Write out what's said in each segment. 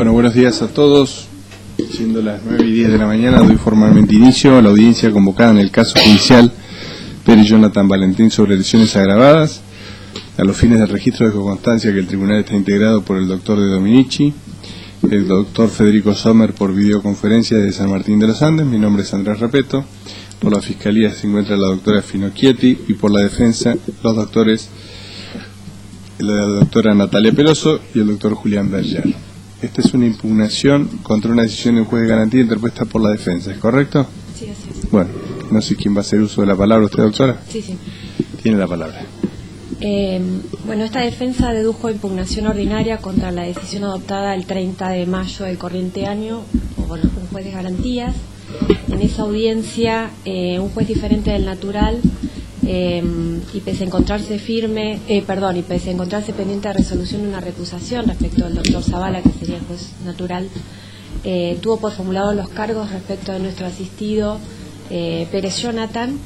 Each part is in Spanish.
Bueno, buenos días a todos. Siendo las 9:10 de la mañana, doy formalmente inicio a la audiencia convocada en el caso judicial Pérez Jonathan Valentín sobre lesiones agravadas, a los fines del registro de constancia que el tribunal está integrado por el doctor De Dominici, el doctor Federico Sommer por videoconferencia desde San Martín de los Andes. Mi nombre es Andrés Repeto. Por la Fiscalía se encuentra la doctora Finocchietti y por la defensa los doctores, la doctora Natalia Peloso y el doctor Julián Berger. Esta es una impugnación contra una decisión de un juez de garantía interpuesta por la defensa, ¿es correcto? Sí, así es. Bueno, no sé quién va a hacer uso de la palabra, ¿usted, doctora? Sí. Tiene la palabra. Bueno, esta defensa dedujo impugnación ordinaria contra la decisión adoptada el 30 de mayo del corriente año, por un juez de garantías. En esa audiencia, un juez diferente del natural, y pese a encontrarse pendiente de resolución de una recusación respecto al doctor Zavala, que sería el juez natural, tuvo por formulados los cargos respecto de nuestro asistido Pérez Jonathan,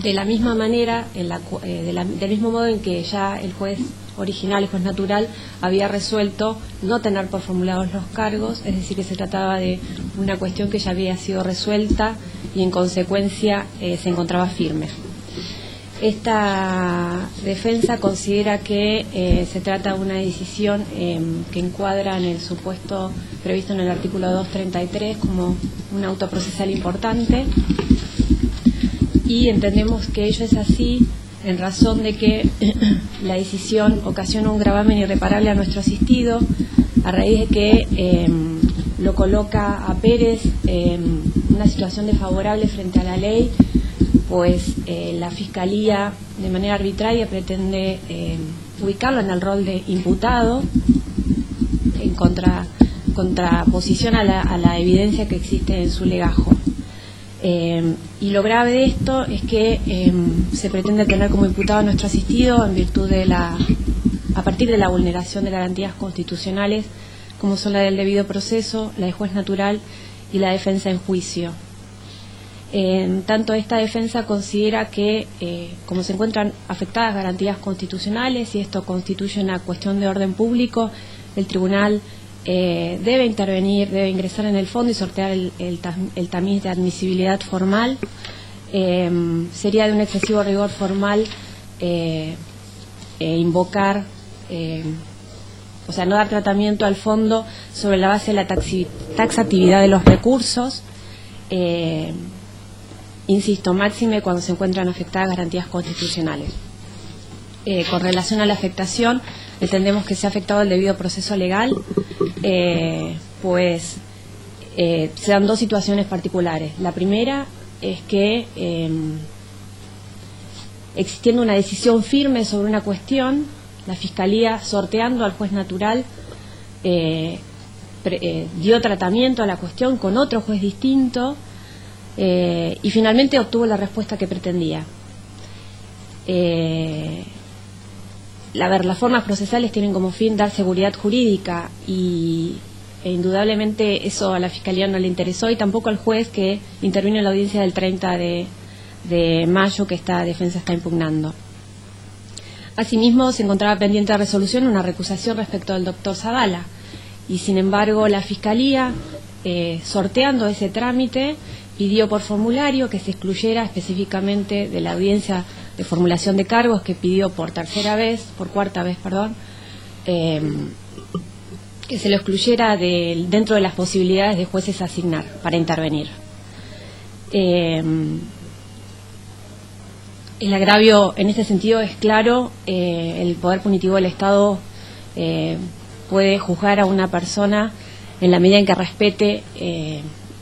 de la misma manera, del mismo modo en que ya el juez original, el juez natural, había resuelto no tener por formulados los cargos, es decir, que se trataba de una cuestión que ya había sido resuelta y en consecuencia se encontraba firme. Esta defensa considera que se trata de una decisión que encuadra en el supuesto previsto en el artículo 233 como un auto procesal importante, y entendemos que ello es así en razón de que la decisión ocasiona un gravamen irreparable a nuestro asistido, a raíz de que lo coloca a Pérez en una situación desfavorable frente a la ley, pues la Fiscalía de manera arbitraria pretende ubicarlo en el rol de imputado, en contraposición a la evidencia que existe en su legajo. Y lo grave de esto es que se pretende tener como imputado a nuestro asistido en virtud de a partir de la vulneración de garantías constitucionales, como son la del debido proceso, la de juez natural y la defensa en juicio. Tanto esta defensa considera que, como se encuentran afectadas garantías constitucionales y esto constituye una cuestión de orden público, el tribunal debe intervenir, debe ingresar en el fondo y sortear el tamiz de admisibilidad formal. Sería de un excesivo rigor formal invocar, o sea, no dar tratamiento al fondo sobre la base de la taxatividad de los recursos, insisto, máxime cuando se encuentran afectadas garantías constitucionales. Con relación a la afectación, entendemos que se ha afectado el debido proceso legal, pues se dan dos situaciones particulares. La primera es que existiendo una decisión firme sobre una cuestión, la Fiscalía, sorteando al juez natural, dio tratamiento a la cuestión con otro juez distinto y finalmente obtuvo la respuesta que pretendía. Las formas procesales tienen como fin dar seguridad jurídica e indudablemente eso a la Fiscalía no le interesó y tampoco al juez que intervino en la audiencia del 30 de mayo que esta defensa está impugnando. Asimismo, se encontraba pendiente de resolución una recusación respecto del doctor Zavala y sin embargo la Fiscalía, sorteando ese trámite, pidió por formulario que se excluyera específicamente de la audiencia de formulación de cargos que pidió por cuarta vez, que se lo excluyera dentro de las posibilidades de jueces asignar para intervenir. El agravio en este sentido es claro. El Poder Punitivo del Estado puede juzgar a una persona en la medida en que respete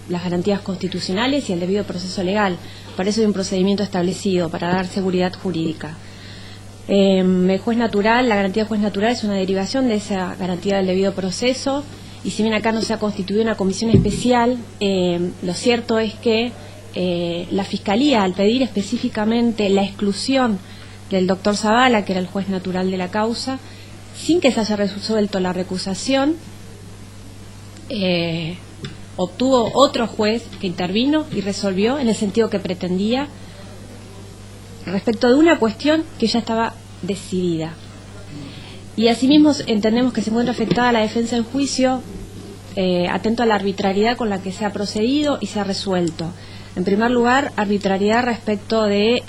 las garantías constitucionales y el debido proceso legal. Para eso hay un procedimiento establecido, para dar seguridad jurídica. El juez natural, la garantía de juez natural es una derivación de esa garantía del debido proceso, y si bien acá no se ha constituido una comisión especial, lo cierto es que la Fiscalía, al pedir específicamente la exclusión del doctor Zavala, que era el juez natural de la causa, sin que se haya resuelto la recusación, obtuvo otro juez que intervino y resolvió en el sentido que pretendía respecto de una cuestión que ya estaba decidida. Y asimismo entendemos que se encuentra afectada la defensa en juicio, atento a la arbitrariedad con la que se ha procedido y se ha resuelto. En primer lugar, arbitrariedad respecto de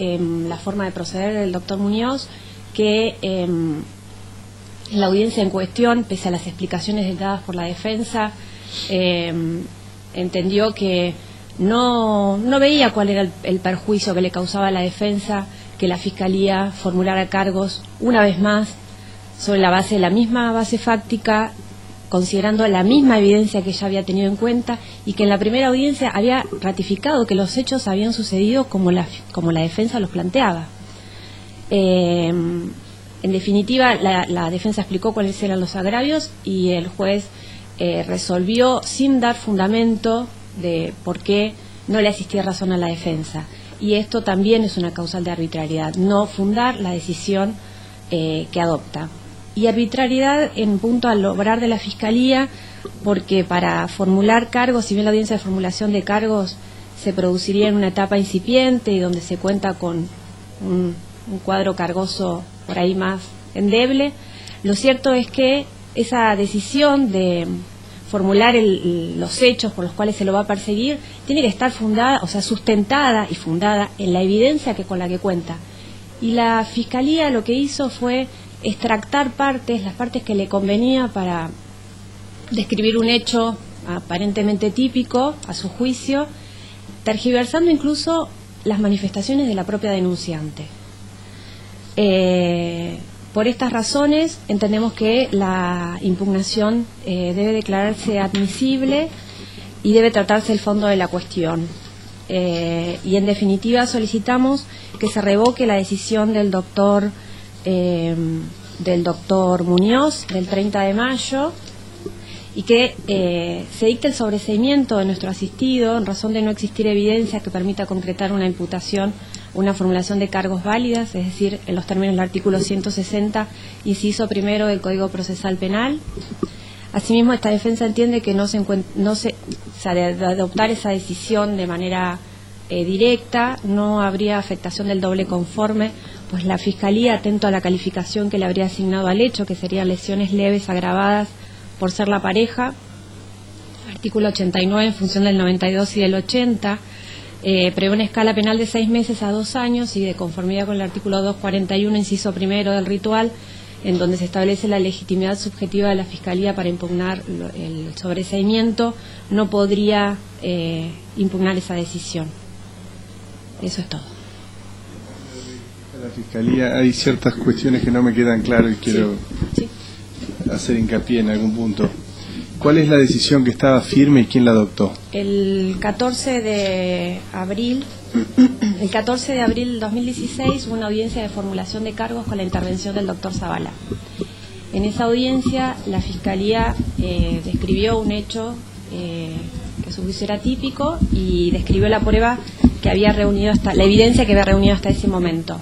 la forma de proceder del doctor Muñoz, que en la audiencia en cuestión, pese a las explicaciones dadas por la defensa, entendió que no veía cuál era el perjuicio que le causaba a la defensa que la Fiscalía formulara cargos una vez más sobre la base de la misma base fáctica, considerando la misma evidencia que ya había tenido en cuenta y que en la primera audiencia había ratificado que los hechos habían sucedido como la defensa los planteaba. En definitiva, la defensa explicó cuáles eran los agravios y el juez resolvió sin dar fundamento de por qué no le asistía razón a la defensa. Y esto también es una causal de arbitrariedad, no fundar la decisión que adopta. Y arbitrariedad en punto al obrar de la Fiscalía, porque para formular cargos, si bien la audiencia de formulación de cargos se produciría en una etapa incipiente y donde se cuenta con un cuadro cargoso por ahí más endeble, lo cierto es que esa decisión de formular los hechos por los cuales se lo va a perseguir tiene que estar fundada, o sea, sustentada y fundada en la evidencia con la que cuenta. Y la Fiscalía lo que hizo fue extractar las partes que le convenía para describir un hecho aparentemente típico a su juicio, tergiversando incluso las manifestaciones de la propia denunciante. Por estas razones entendemos que la impugnación debe declararse admisible y debe tratarse el fondo de la cuestión. Y en definitiva solicitamos que se revoque la decisión del doctor Muñoz del 30 de mayo y que se dicte el sobreseimiento de nuestro asistido en razón de no existir evidencia que permita concretar una imputación, una formulación de cargos válidas, es decir, en los términos del artículo 160, inciso primero del Código Procesal Penal. Asimismo, esta defensa entiende que de adoptar esa decisión de manera directa no habría afectación del doble conforme, pues la Fiscalía, atento a la calificación que le habría asignado al hecho, que serían lesiones leves agravadas por ser la pareja, artículo 89 en función del 92 y del 80, prevé una escala penal de 6 meses a 2 años y de conformidad con el artículo 241, inciso primero del ritual, en donde se establece la legitimidad subjetiva de la Fiscalía para impugnar el sobreseimiento, no podría impugnar esa decisión. Eso es todo. La Fiscalía, hay ciertas cuestiones que no me quedan claras y quiero hacer hincapié en algún punto. ¿Cuál es la decisión que estaba firme y quién la adoptó? El 14 de abril del 2016 hubo una audiencia de formulación de cargos con la intervención del doctor Zavala. En esa audiencia la Fiscalía describió un hecho que su juicio era típico y describió la prueba que había reunido la evidencia que había reunido hasta ese momento.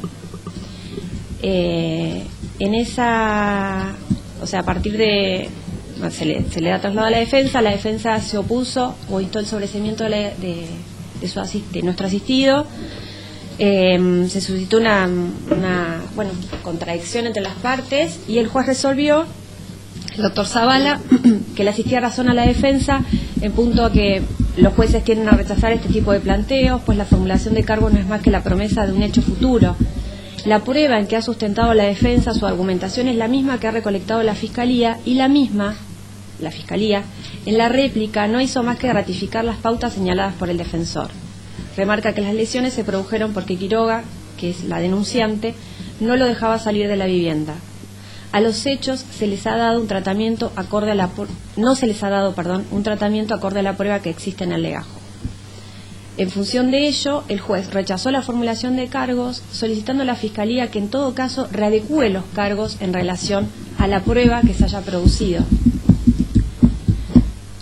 En esa, o sea, a partir de se le da traslado a la defensa se opuso o instó el sobreseimiento de nuestro asistido. Se suscitó una contradicción entre las partes y el juez resolvió, el doctor Zavala, que le asistía razón a la defensa en punto a que los jueces tienden a rechazar este tipo de planteos, pues la formulación de cargos no es más que la promesa de un hecho futuro. La prueba en que ha sustentado la defensa su argumentación es la misma que ha recolectado la Fiscalía y la Fiscalía, en la réplica no hizo más que ratificar las pautas señaladas por el defensor. Remarca que las lesiones se produjeron porque Quiroga, que es la denunciante, no lo dejaba salir de la vivienda. A los hechos se les ha dado un tratamiento acorde a la un tratamiento acorde a la prueba que existe en el legajo. En función de ello, el juez rechazó la formulación de cargos, solicitando a la Fiscalía que en todo caso readecúe los cargos en relación a la prueba que se haya producido.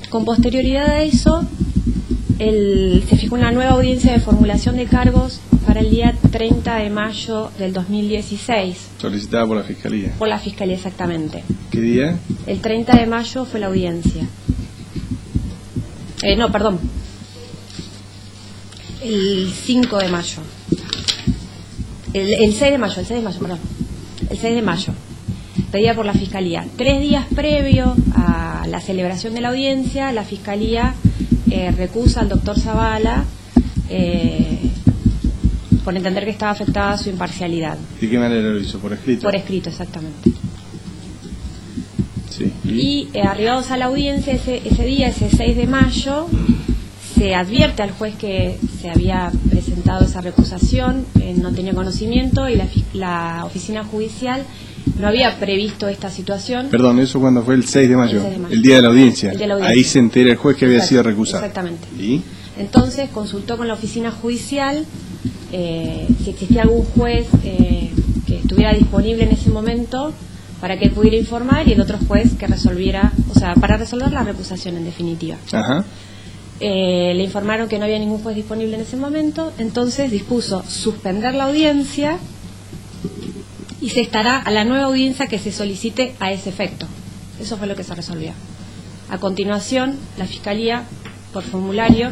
Con posterioridad a eso, se fijó una nueva audiencia de formulación de cargos para el día 30 de mayo del 2016. Solicitada por la Fiscalía. Por la Fiscalía, exactamente. ¿Qué día? El 30 de mayo fue la audiencia. El 5 de mayo. El 6 de mayo, perdón. El 6 de mayo. pedida por la Fiscalía. 3 días previo a la celebración de la audiencia, la Fiscalía recusa al doctor Zavala por entender que estaba afectada su imparcialidad. ¿De qué manera lo hizo? ¿Por escrito? Por escrito, exactamente. Sí. Y arribados a la audiencia ese día, ese 6 de mayo, se advierte al juez que se había presentado esa recusación, no tenía conocimiento y la oficina judicial no había previsto esta situación. Perdón, ¿eso cuándo fue? El 6 de mayo, El 6 de mayo. el día de la audiencia. El de la audiencia. Ahí se entera el juez que había sido recusado. Exactamente. ¿Y? Entonces consultó con la oficina judicial si existía algún juez que estuviera disponible en ese momento para que pudiera informar y el otro juez que resolviera, o sea, para resolver la recusación en definitiva. Ajá. Le informaron que no había ningún juez disponible en ese momento, entonces dispuso suspender la audiencia y se estará a la nueva audiencia que se solicite a ese efecto. Eso fue lo que se resolvió. A continuación, la Fiscalía, por formulario,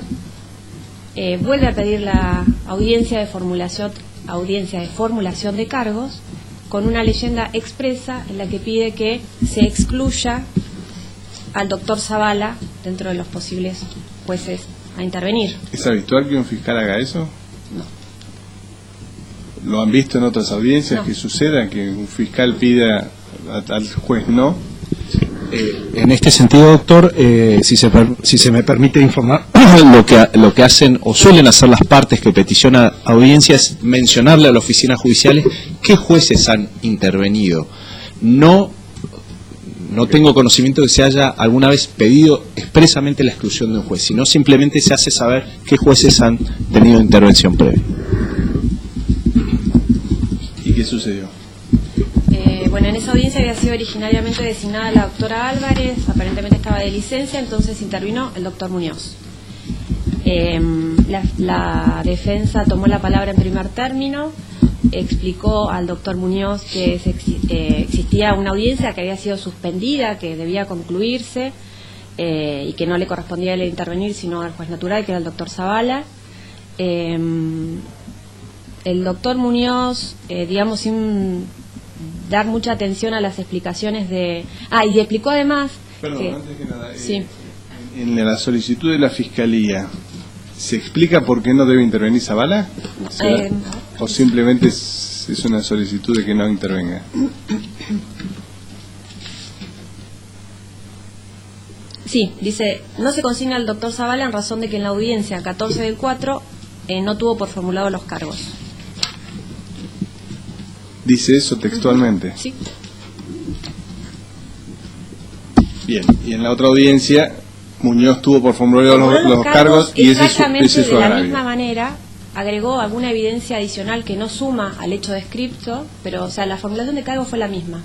vuelve a pedir la audiencia de formulación de cargos con una leyenda expresa en la que pide que se excluya al doctor Zavala dentro de los posibles jueces a intervenir. ¿Es habitual que un fiscal haga eso? No. ¿Lo han visto en otras audiencias No. que suceda, que un fiscal pida al juez no? En este sentido, doctor, si se me permite informar, lo que hacen o suelen hacer las partes que peticionan audiencia es mencionarle a las oficinas judiciales qué jueces han intervenido. No tengo conocimiento de que se haya alguna vez pedido expresamente la exclusión de un juez, sino simplemente se hace saber qué jueces han tenido intervención previa. ¿Y qué sucedió? Bueno, en esa audiencia había sido originariamente designada la doctora Álvarez, aparentemente estaba de licencia, entonces intervino el doctor Muñoz. La defensa tomó la palabra en primer término, explicó al doctor Muñoz que existía una audiencia que había sido suspendida, que debía concluirse y que no le correspondía a él intervenir sino al juez natural, que era el doctor Zavala. El doctor Muñoz, digamos, sin dar mucha atención a las explicaciones de... y explicó además... Perdón, antes que nada, sí. En la solicitud de la Fiscalía, ¿se explica por qué no debe intervenir Zavala? ¿O simplemente es una solicitud de que no intervenga? Sí, dice, no se consigna al doctor Zavala en razón de que en la audiencia 14 del 4 no tuvo por formulado los cargos. ¿Dice eso textualmente? Sí. Bien, y en la otra audiencia, Muñoz tuvo por formulario los cargos y ese es su de la agravio. misma manera, agregó alguna evidencia adicional que no suma al hecho descripto, pero, o sea, la formulación de cargos fue la misma.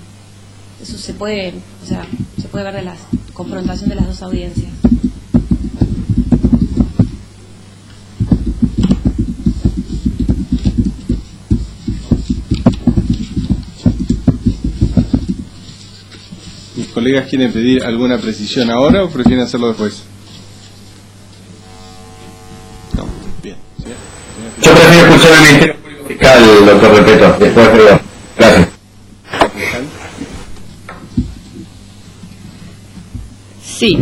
Eso se puede ver de la confrontación de las dos audiencias. ¿Mis colegas quieren pedir alguna precisión ahora o prefieren hacerlo después? No, bien. ¿Sí? Yo prefiero escuchar al Ministerio Público Fiscal, doctor Repeto, después creo. Gracias. Sí,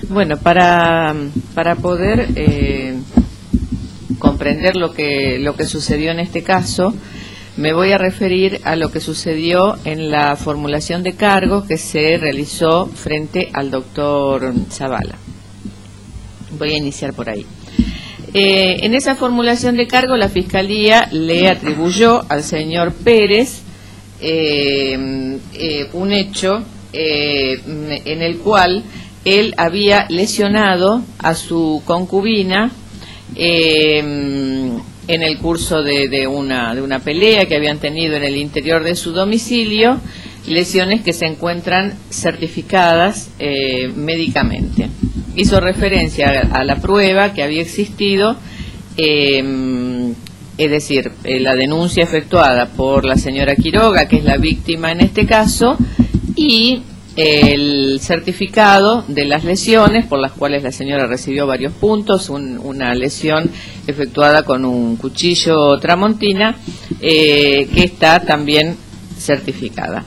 bueno, para poder comprender lo que sucedió en este caso, me voy a referir a lo que sucedió en la formulación de cargos que se realizó frente al doctor Zavala. Voy a iniciar por ahí. En esa formulación de cargo la Fiscalía le atribuyó al señor Pérez un hecho en el cual él había lesionado a su concubina en el curso de una pelea que habían tenido en el interior de su domicilio, lesiones que se encuentran certificadas médicamente. Hizo referencia a la prueba que había existido, es decir, la denuncia efectuada por la señora Quiroga, que es la víctima en este caso, y el certificado de las lesiones por las cuales la señora recibió varios puntos, una lesión efectuada con un cuchillo tramontina que está también certificada.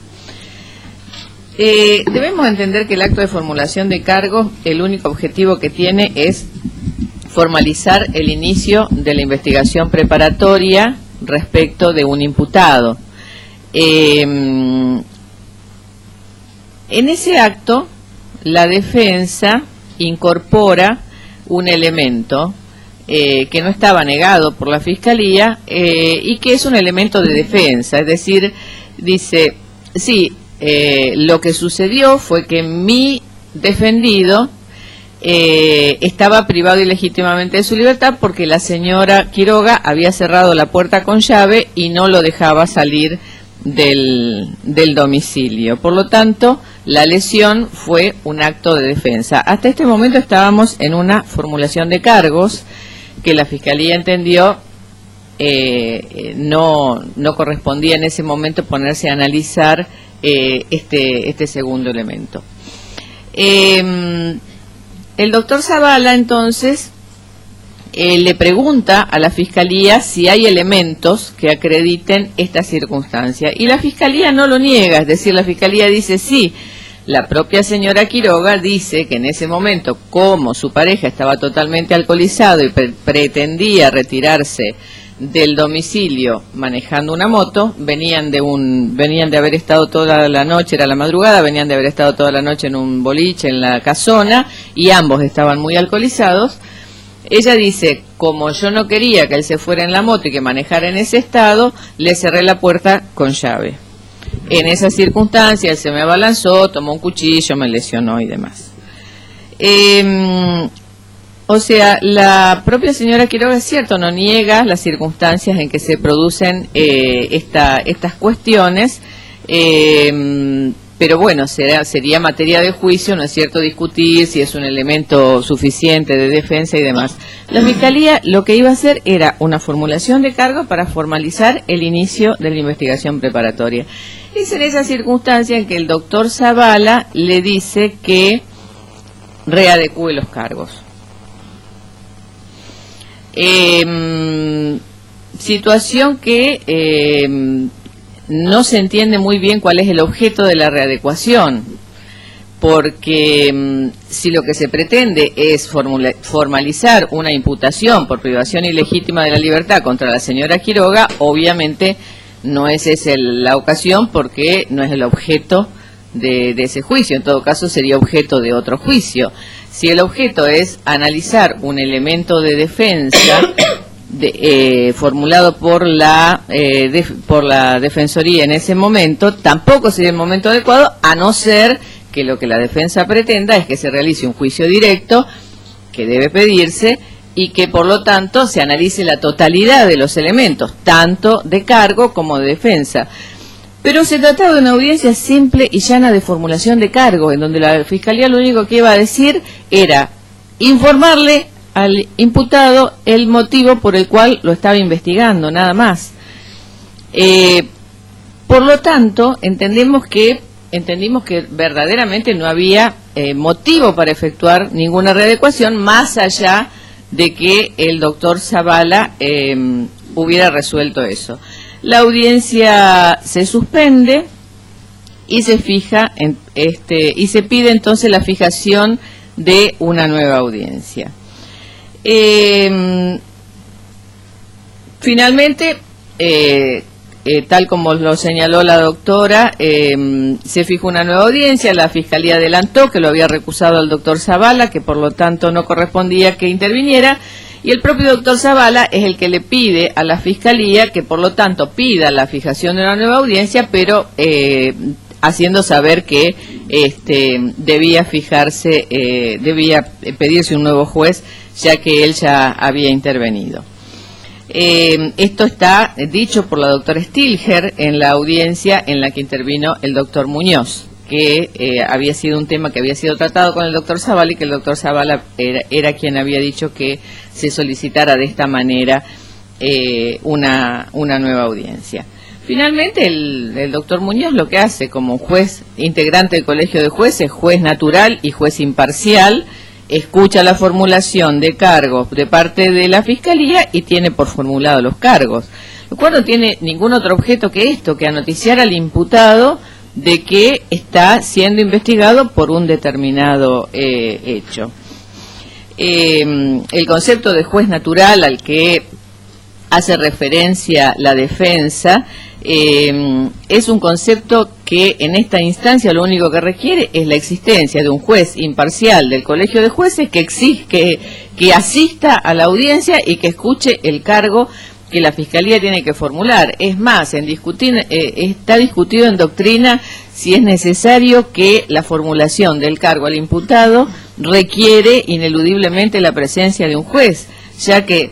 Debemos entender que el acto de formulación de cargos, el único objetivo que tiene es formalizar el inicio de la investigación preparatoria respecto de un imputado. En ese acto, la defensa incorpora un elemento que no estaba negado por la Fiscalía y que es un elemento de defensa, es decir, dice, sí, lo que sucedió fue que mi defendido estaba privado ilegítimamente de su libertad porque la señora Quiroga había cerrado la puerta con llave y no lo dejaba salir del domicilio. Por lo tanto, la lesión fue un acto de defensa. Hasta este momento estábamos en una formulación de cargos que la Fiscalía entendió no correspondía en ese momento ponerse a analizar este segundo elemento. El doctor Zavala, entonces, le pregunta a la Fiscalía si hay elementos que acrediten esta circunstancia. Y la Fiscalía no lo niega, es decir, la Fiscalía dice sí. La propia señora Quiroga dice que en ese momento, como su pareja estaba totalmente alcoholizado y pretendía retirarse del domicilio manejando una moto, venían de haber estado toda la noche, era la madrugada, venían de haber estado toda la noche en un boliche en la casona y ambos estaban muy alcoholizados. Ella dice, como yo no quería que él se fuera en la moto y que manejara en ese estado, le cerré la puerta con llave. En esa circunstancia él se me abalanzó, tomó un cuchillo, me lesionó y demás. O sea, la propia señora Quiroga, es cierto, no niega las circunstancias en que se producen estas cuestiones, pero bueno, sería materia de juicio, ¿no es cierto?, discutir si es un elemento suficiente de defensa y demás. La Fiscalía lo que iba a hacer era una formulación de cargo para formalizar el inicio de la investigación preparatoria. Es en esa circunstancia en que el doctor Zavala le dice que readecúe los cargos. Situación que no se entiende muy bien cuál es el objeto de la readecuación, porque si lo que se pretende es formalizar una imputación por privación ilegítima de la libertad contra la señora Quiroga, obviamente no es esa la ocasión porque no es el objeto de ese juicio, en todo caso sería objeto de otro juicio. Si el objeto es analizar un elemento de defensa formulado por la Defensoría en ese momento, tampoco sería el momento adecuado, a no ser que lo que la defensa pretenda es que se realice un juicio directo, que debe pedirse, y que por lo tanto se analice la totalidad de los elementos, tanto de cargo como de defensa. Pero se trataba de una audiencia simple y llana de formulación de cargo, en donde la Fiscalía lo único que iba a decir era informarle al imputado el motivo por el cual lo estaba investigando, nada más. Por lo tanto, entendimos que verdaderamente no había motivo para efectuar ninguna readecuación, más allá de que el doctor Zavala hubiera resuelto eso. La audiencia se suspende y se fija y se pide entonces la fijación de una nueva audiencia. Finalmente, tal como lo señaló la doctora, se fijó una nueva audiencia. La Fiscalía adelantó que lo había recusado al doctor Zavala, que por lo tanto no correspondía que interviniera, y el propio doctor Zavala es el que le pide a la Fiscalía que por lo tanto pida la fijación de una nueva audiencia, pero haciendo saber que debía pedirse un nuevo juez, ya que él ya había intervenido. Esto está dicho por la doctora Stilger en la audiencia en la que intervino el doctor Muñoz, que había sido un tema que había sido tratado con el doctor Zavala y que el doctor Zavala era quien había dicho que se solicitara de esta manera una nueva audiencia. Finalmente, el doctor Muñoz lo que hace como juez integrante del Colegio de Jueces, juez natural y juez imparcial, escucha la formulación de cargos de parte de la Fiscalía y tiene por formulado los cargos, lo cual no tiene ningún otro objeto que esto, que anoticiar al imputado de que está siendo investigado por un determinado hecho. El concepto de juez natural al que hace referencia la defensa es un concepto que en esta instancia lo único que requiere es la existencia de un juez imparcial del Colegio de Jueces que asista a la audiencia y que escuche el cargo que la Fiscalía tiene que formular. Es más, está discutido en doctrina si es necesario que la formulación del cargo al imputado requiere ineludiblemente la presencia de un juez, ya que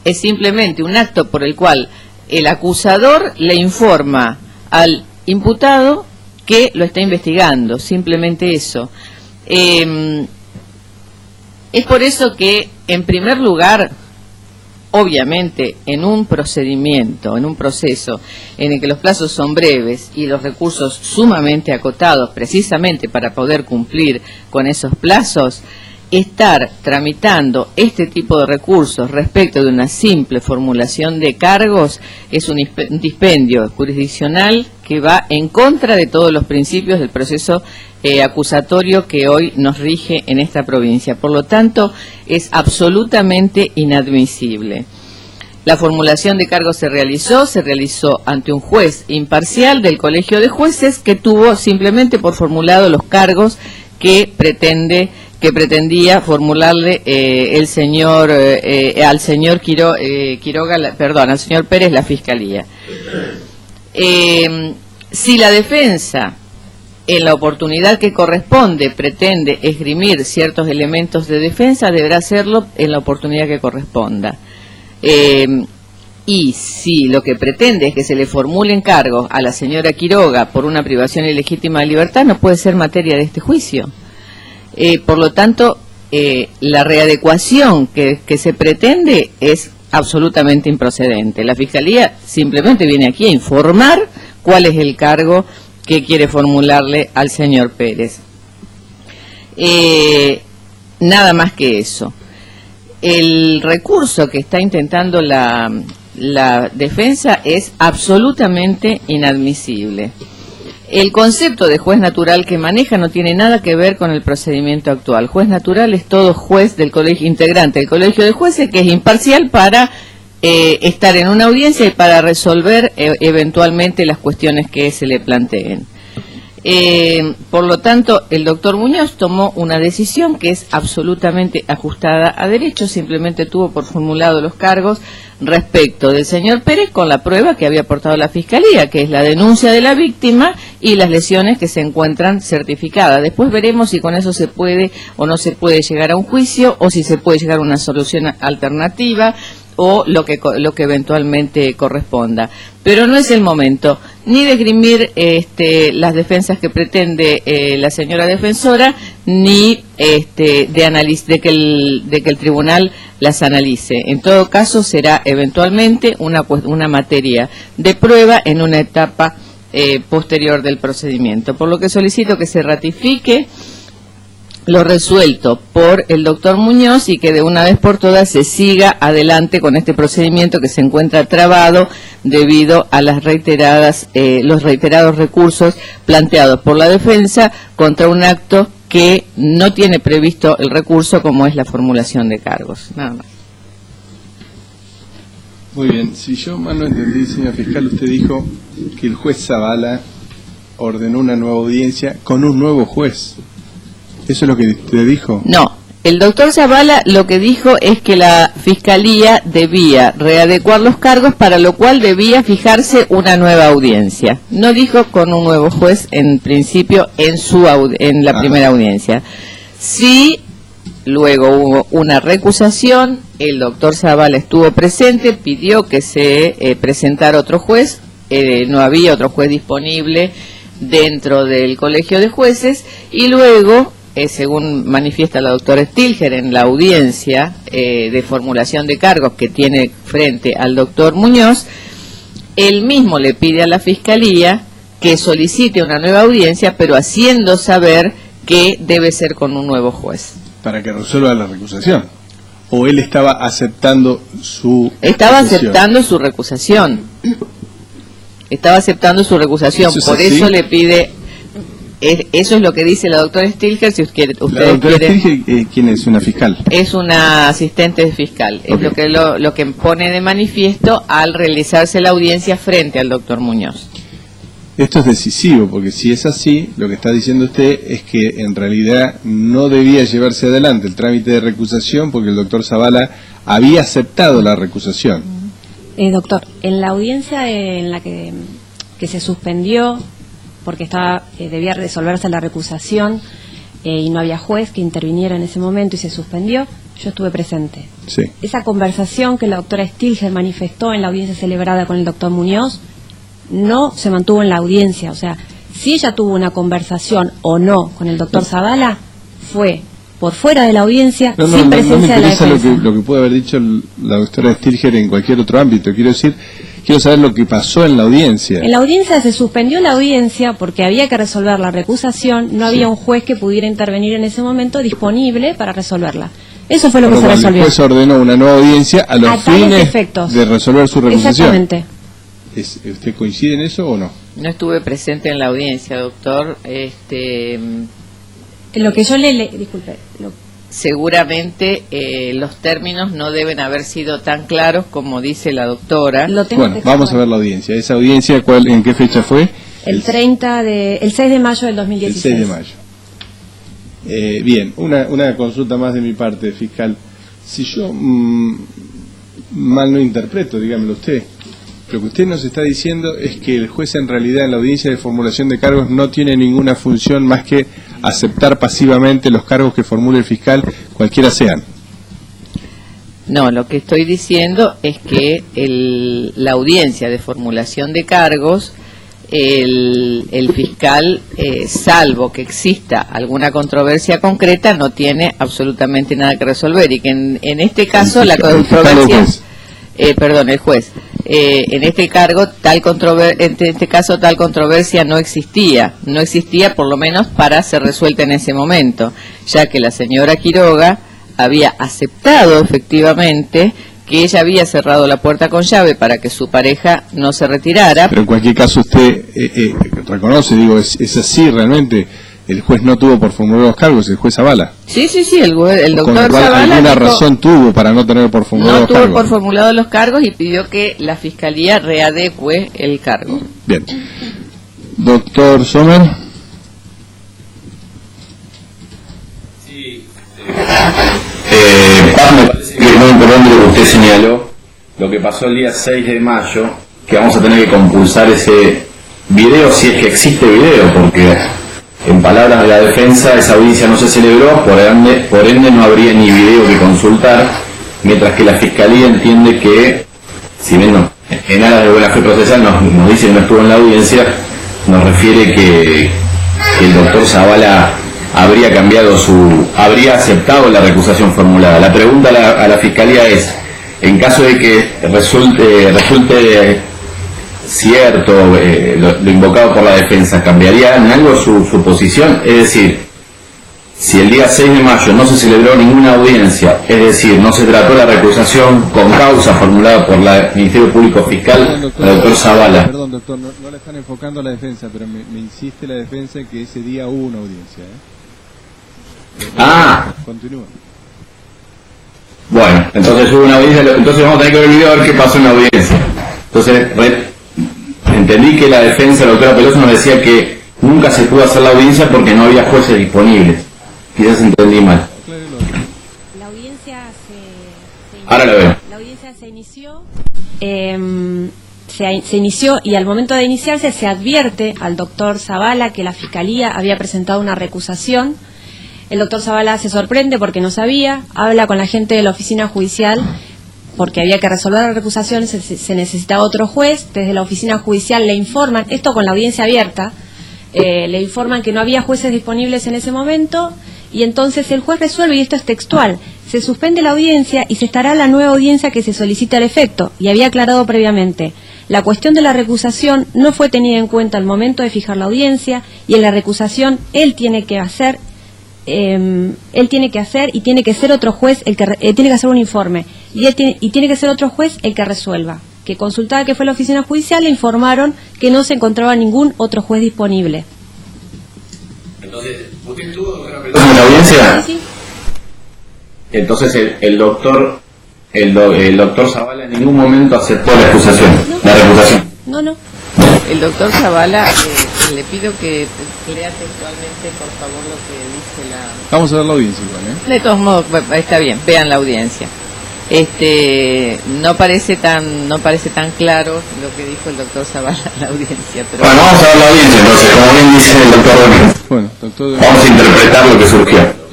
es simplemente un acto por el cual el acusador le informa al imputado que lo está investigando, simplemente eso. Es por eso que, en primer lugar, obviamente, en un procedimiento, en un proceso en el que los plazos son breves y los recursos sumamente acotados, precisamente para poder cumplir con esos plazos, estar tramitando este tipo de recursos respecto de una simple formulación de cargos es un dispendio jurisdiccional que va en contra de todos los principios del proceso acusatorio que hoy nos rige en esta provincia. Por lo tanto, es absolutamente inadmisible. La formulación de cargos se realizó ante un juez imparcial del Colegio de Jueces que tuvo simplemente por formulado los cargos que pretendía formularle al señor al señor Pérez la Fiscalía. Si la defensa, en la oportunidad que corresponde, pretende esgrimir ciertos elementos de defensa, deberá hacerlo en la oportunidad que corresponda. Y si lo que pretende es que se le formulen cargos a la señora Quiroga por una privación ilegítima de libertad, no puede ser materia de este juicio. Por lo tanto, la readecuación que se pretende es absolutamente improcedente. La Fiscalía simplemente viene aquí a informar cuál es el cargo que quiere formularle al señor Pérez. Nada más que eso. El recurso que está intentando la defensa es absolutamente inadmisible. El concepto de juez natural que maneja no tiene nada que ver con el procedimiento actual. Juez natural es todo juez del colegio, integrante del Colegio de Jueces, que es imparcial para estar en una audiencia y para resolver eventualmente las cuestiones que se le planteen. Por lo tanto, el doctor Muñoz tomó una decisión que es absolutamente ajustada a derecho, simplemente tuvo por formulado los cargos respecto del señor Pérez con la prueba que había aportado la Fiscalía, que es la denuncia de la víctima y las lesiones que se encuentran certificadas. Después veremos si con eso se puede o no se puede llegar a un juicio, o si se puede llegar a una solución alternativa, o lo que eventualmente corresponda. Pero no es el momento ni de esgrimir las defensas que pretende la señora defensora, ni de que el tribunal las analice. En todo caso, será eventualmente una materia de prueba en una etapa posterior del procedimiento. Por lo que solicito que se ratifique lo resuelto por el doctor Muñoz y que de una vez por todas se siga adelante con este procedimiento que se encuentra trabado debido a los reiterados recursos planteados por la defensa contra un acto que no tiene previsto el recurso, como es la formulación de cargos. Nada más. Muy bien, si yo mal no entendí, señor fiscal, usted dijo que el juez Zavala ordenó una nueva audiencia con un nuevo juez. ¿Eso es lo que usted dijo? No, el doctor Zavala lo que dijo es que la Fiscalía debía readecuar los cargos, para lo cual debía fijarse una nueva audiencia. No dijo con un nuevo juez en principio en la primera audiencia. Sí, luego hubo una recusación, el doctor Zavala estuvo presente, pidió que se presentara otro juez, no había otro juez disponible dentro del Colegio de Jueces, y luego según manifiesta la doctora Stilger en la audiencia de formulación de cargos que tiene frente al doctor Muñoz, él mismo le pide a la Fiscalía que solicite una nueva audiencia, pero haciendo saber que debe ser con un nuevo juez. Para que resuelva la recusación. ¿O él estaba aceptando su Estaba recusación? aceptando su recusación. Estaba aceptando su recusación, ¿Eso es por así? eso le pide... eso es lo que dice la doctora Stilger. Si ustedes ¿La doctora quieren, Stilger, quién es? ¿Una fiscal? es una asistente fiscal. Okay. Es lo que pone de manifiesto al realizarse la audiencia frente al doctor Muñoz. Esto es decisivo, porque si es así, lo que está diciendo usted es que en realidad no debía llevarse adelante el trámite de recusación porque el doctor Zavala había aceptado la recusación. Doctor, en la audiencia en la que se suspendió porque debía resolverse la recusación y no había juez que interviniera en ese momento y se suspendió, yo estuve presente. Sí. Esa conversación que la doctora Stilger manifestó en la audiencia celebrada con el doctor Muñoz no se mantuvo en la audiencia. O sea, si ella tuvo una conversación o no con el doctor Zavala, fue por fuera de la audiencia, sin presencia de la defensa. No me interesa lo que puede haber dicho la doctora Stilger en cualquier otro ámbito. Quiero saber lo que pasó en la audiencia. En la audiencia se suspendió la audiencia porque había que resolver la recusación, no había un juez que pudiera intervenir en ese momento disponible para resolverla. Eso fue lo que se resolvió. El juez ordenó una nueva audiencia a los fines de resolver su recusación. Exactamente. ¿Usted coincide en eso o no? No estuve presente en la audiencia, doctor. Lo que yo disculpe. Seguramente los términos no deben haber sido tan claros como dice la doctora. Bueno, vamos a ver la audiencia. ¿Esa audiencia en qué fecha fue? El 6 de mayo del 2016. El 6 de mayo. Bien, una consulta más de mi parte, fiscal. Si yo mal no interpreto, dígamelo usted. Lo que usted nos está diciendo es que el juez en realidad en la audiencia de formulación de cargos no tiene ninguna función más que aceptar pasivamente los cargos que formule el fiscal, cualquiera sean. No, lo que estoy diciendo es que la audiencia de formulación de cargos, el fiscal, salvo que exista alguna controversia concreta, no tiene absolutamente nada que resolver y que en este caso la controversia... el juez. En este caso tal controversia no existía por lo menos para ser resuelta en ese momento, ya que la señora Quiroga había aceptado efectivamente que ella había cerrado la puerta con llave para que su pareja no se retirara. Pero en cualquier caso usted reconoce, digo, es así realmente. El juez no tuvo por formular los cargos, el juez Zavala. Sí, el doctor Zavala alguna razón tuvo para no tener por formulado los cargos. No tuvo por formulado los cargos y pidió que la fiscalía readecue el cargo. Bien. Doctor Sommer. Sí. Paz, me parece que es muy importante lo que usted señaló, lo que pasó el día 6 de mayo, que vamos a tener que compulsar ese video, si es que existe video, porque... En palabras de la defensa, esa audiencia no se celebró, por ende no habría ni video que consultar, mientras que la Fiscalía entiende que, si bien no, en aras de buena fe procesal nos dice que no estuvo en la audiencia, nos refiere que el doctor Zavala habría aceptado la recusación formulada. La pregunta a la Fiscalía es, en caso de que resulte cierto lo invocado por la defensa, ¿cambiaría en algo su posición? Es decir, si el día 6 de mayo no se celebró ninguna audiencia, es decir, no se trató la recusación con causa formulada por el Ministerio Público Fiscal, el doctor Zavala. Perdón, doctor, no le están enfocando a la defensa, pero me insiste la defensa en que ese día hubo una audiencia. Continúa. Bueno, entonces hubo una audiencia, entonces vamos a tener que ver el video a ver qué pasó en la audiencia. Entonces, entendí que la defensa, la doctora Peloso, nos decía que nunca se pudo hacer la audiencia porque no había jueces disponibles. Quizás entendí mal. La audiencia Ahora lo veo. La audiencia se inició, se inició y al momento de iniciarse se advierte al doctor Zavala que la Fiscalía había presentado una recusación. El doctor Zavala se sorprende porque no sabía, habla con la gente de la oficina judicial porque había que resolver la recusación, se necesitaba otro juez. Desde la oficina judicial le informan, esto con la audiencia abierta, le informan que no había jueces disponibles en ese momento y entonces el juez resuelve, y esto es textual, se suspende la audiencia y se estará la nueva audiencia que se solicita al efecto, y había aclarado previamente. La cuestión de la recusación no fue tenida en cuenta al momento de fijar la audiencia y en la recusación él tiene que hacer y tiene que ser otro juez el que tiene que hacer un informe y tiene que ser otro juez el que resuelva. Que consultada que fue la oficina judicial le informaron que no se encontraba ningún otro juez disponible. Entonces, ¿usted estuvo en la audiencia? Sí. Entonces el doctor Zavala en ningún momento aceptó la acusación, la recusación. No, no. El doctor Zavala, le pido que lea textualmente, por favor, lo que dice la... Vamos a ver la audiencia igual, De todos modos, está bien, vean la audiencia. No parece tan claro lo que dijo el doctor Zavala en la audiencia. Pero... Bueno, vamos a ver la audiencia entonces, como bien dice el doctor Domínguez. Bueno, doctor... Vamos a interpretar lo que surgió.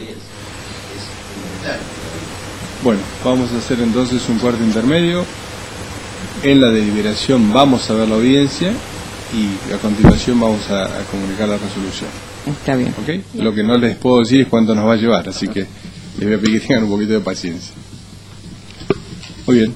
Bueno, vamos a hacer entonces un cuarto intermedio. En la deliberación vamos a ver la audiencia y a continuación vamos a comunicar la resolución. Está bien. ¿Ok? Lo que no les puedo decir es cuánto nos va a llevar, así que les voy a pedir que tengan un poquito de paciencia. Muy bien.